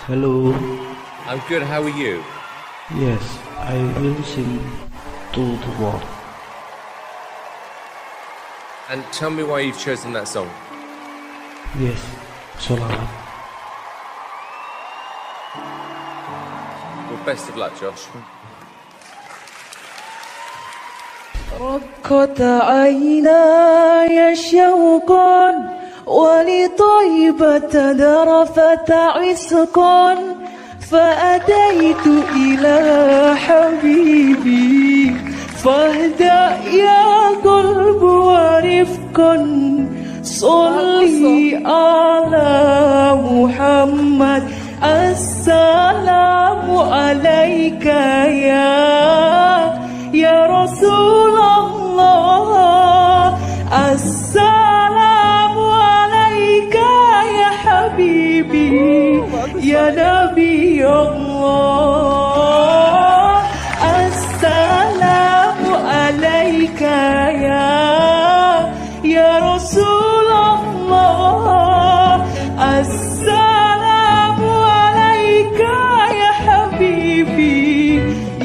Hello. I'm good, how are you? Yes, I will sing to the world. And tell me why you've chosen that song. Yes, Solawat. Well, best of luck, Josh. رقت عيناي شوقا ولطيبة ذرفت عسقا فأتيت إلى حبيبي فاهدأ يا قلب ورفقا صلي على محمد السلام عليك يا رسول الله السلام عليك يا حبيبي يا نبي الله السلام عليك يا رسول الله السلام عليك يا حبيبي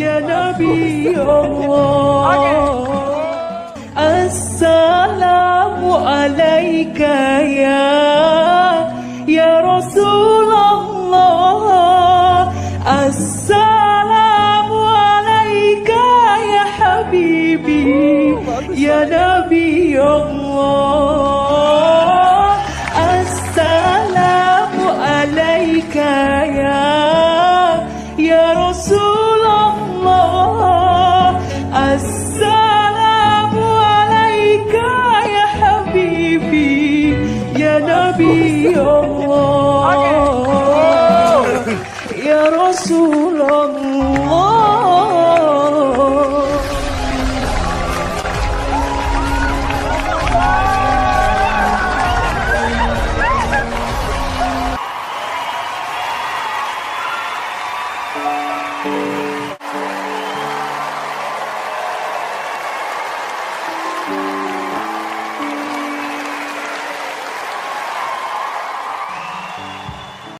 يا نبي الله السلام عليك يا رسول الله السلام عليك يا حبيبي يا نبي الله السلام عليك يا رسول الله السلام عليك يا حبيبي يا نبي الله يا رسول الله